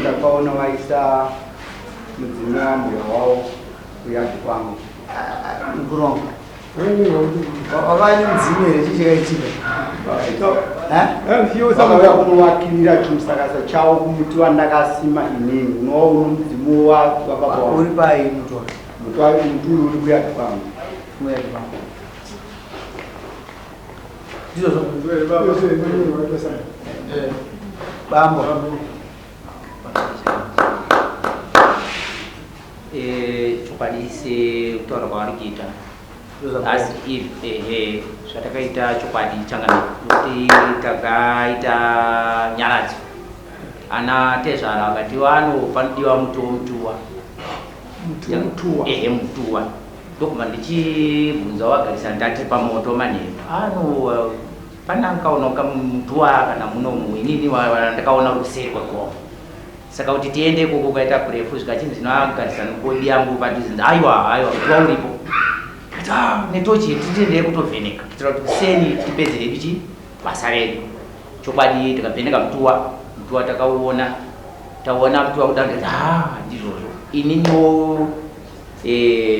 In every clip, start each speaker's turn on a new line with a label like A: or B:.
A: ndakaona vaisa mudzimu wavo kuyati kwangu mukuronga wakanye mudzimu here chichikaitika kunovakirira chimusakasa chavo kumuti wandakasima inini unova uno mudzimu uri pai muti uri kuyati kwangu bambo
B: chokwadi kutaura kwavari kuita asi zvatakaita chokwadi changana kuti takaita nyaradzo ana tezvara vakati panodiwa mutuwa mutuwa ndokuma ndichibvunza wagarisana ndati pamoto manheru pana nkaona mutuwa kana munomu inini ndakaona ruseri kwekova saka kuti tiende ikoko kaita kurefu zvikachinzi zvinoagarisana kodi yangu padhuze aiwa mutuwa uripo kati netochi titiendei kutovheneka kuitira kuti kuseni tipedze redu chi basa redu chokwadi tikavheneka mutuwa takauona mutuwa kuda ndati ndizvozvo ininiwo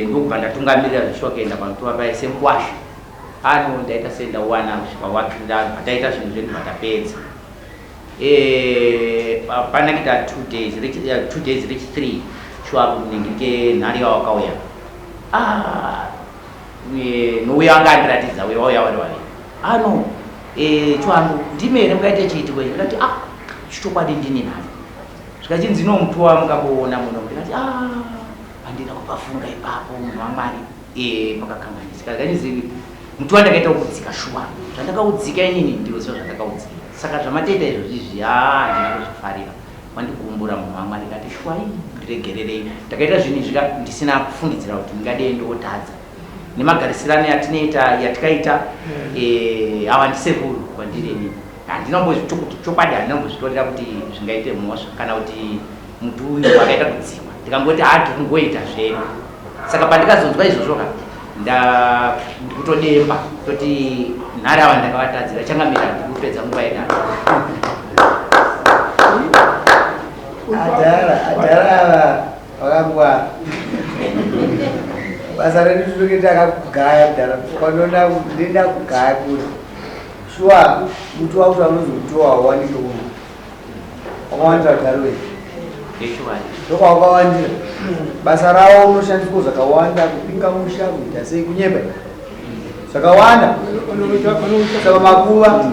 B: ndokubva ndatungamirira zvishokuenda pamutuwa paise mukwasha ndaita sendawana kusvika pataita zvinhu zvedu vatapedza pana kuita 2 days rechi 3 shwabu munenge nhari yawakauya nouya anga andiratidza wauya vari chwangu ndimi here mukaite chiitiko ndikati chitokwadi ndini nhari zvikachinzi no mutuwa mukamboona muno ndikati handina kupafunga ipapo munhu wamwari makakanganisika kachinzi mutuwa ndakaita kudzika shuwa zvandakaudzika inini ndiro zvo zvandakaudzika saka zvamataita izvozvizvi handina kuzvifarira wandikumbura munhu wamwari ndikati shuwa ndiregererei ndakaita zvinhu izvi ndisina kufungidzira kuti ndingadei ndotadza nemagarisirano yatikaita ava ndisekuru kwandiri inini chokwadi handinambozvitorera kuti zvingaite mhosva kana kuti muti uyu wakaita kudzimwa ndikangoti ndingoita zvedu saka pandikazonzwa izvozvo ndikutodemba toti nhari ava ndakavatadzira changamira ndikupedza nguva yedaro
A: adhara ava vakangwara basa redu tinoketa akakugaya kudhara panoona ndenda kugaya kuti shuwa muti wakuti vanozi mutuwa wawanike uno wakawandira kudharo wedu ndoka wakawandira basa ravo unoshandiswa zvakawanda kupinga musha kuita sei kunyemba zvakawanda saka makuva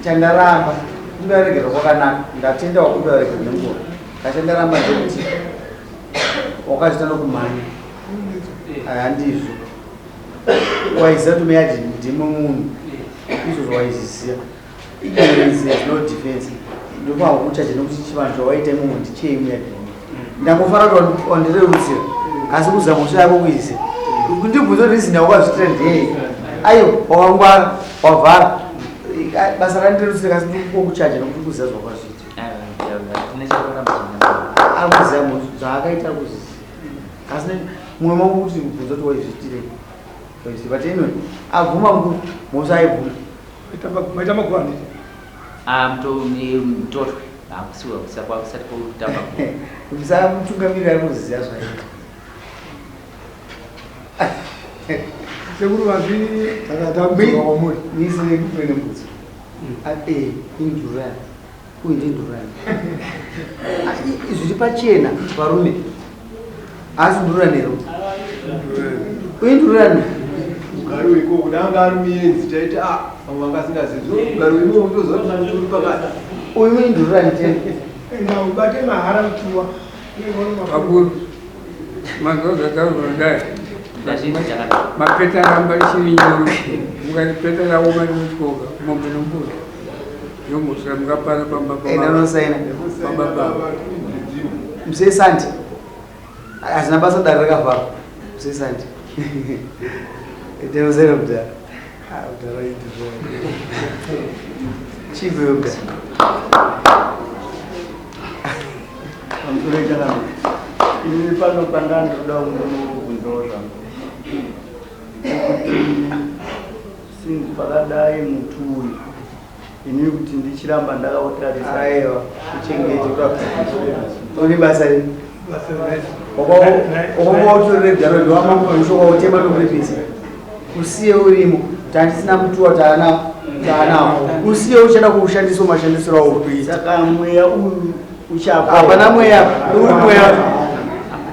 A: chandaramba kundaregerwa kwakanaka ndatenda wakundaregerwa nenguva kachandaramba ndekuti wakazita nokumhanya handizvo waiziva tumeyati ndimo munhu izvozvo waizviziva ignorance has no defense ndopa kuchaje nokuti chivanhu zvawaita imomo ndicheimuyati ndangofara kuti wandirerutsira asi kuzama musha yako kuise kundibvunza rizina wakazvitira ndei aiyo wakangwara wavhara basa randirerutsira kasi ndikokuchaje nokuti kuziva zvakwazviita akuziva zvaakaita kuzisi asi mumwe mangu kuti mbvunza kuti waizvitirei but anyway abvuma musa aibvuma
C: maita magwani
B: mutotwe akusiwa kusati kutamba
A: kusa mutungamiriri anoziva zvaita
C: sekuru vazviri takataamuri
A: niisire kupene mbudzi indurani uyu ndindurani zviri pachena varume asi nduranero uyu ndurani
D: ugari weiko danga ari muenzi taita vamwe vangasingazivi ugari weiko ndozvauri pakati
A: uyu indurani tena
C: ubate mahara mutuwa
E: akuru mazoza taurondai mapeta ramba richivinyoro mukatipeta raoma rimuskoka mombe nombuzi yomusira mukapara
A: pambapanosaina musesandi hazina basa dare rakavhara musesandi temusere kudhara chibve kudhara pamusoro itanamo ini pano pandandoda kundokunzoro zvangu pakadai muturi inini kuti ndichiramba ndakaotarisa aiwa kuchengete uri basa ri okongautorere garo ndiwamamushoka utema nokuripisa usiye urimo tandisina mutuwa taanawo usiye uchada kuushandisa mashandisiro awo kuita saka mweya uyu uchapa hapana mweya uri mweya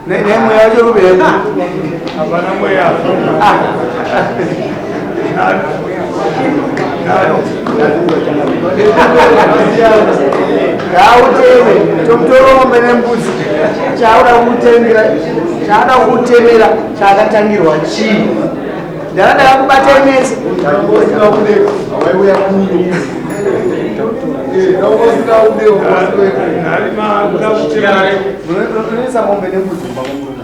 A: nemweya wacho rubeko hapana mweya ngauteme tomutorombe nembudzi chaada kutemera chakatangirwa chii ndakada kakubata imese unoisa mombe nembudzi mbakomuruna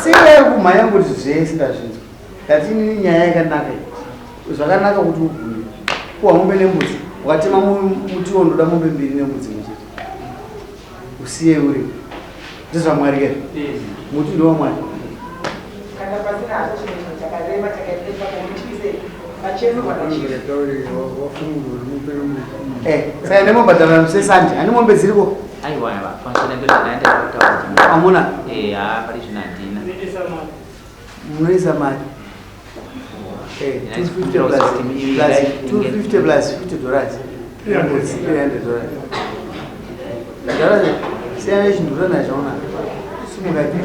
A: siye kumhanya kuti zvese ndazvinzwa ndatini nyaya yakanaka zvakanaka kuti ubhuye kuwa mombe nembudzi wakatema muti wondoda mombe 2 nembudzi muchete usiye uri ndezvamwari kere muti ndowamwari saka nemobhadhara musesandi hani mombe dziriko amuna munoisa mari 250 plus $50 $300 siyana chindura nazvaona simukati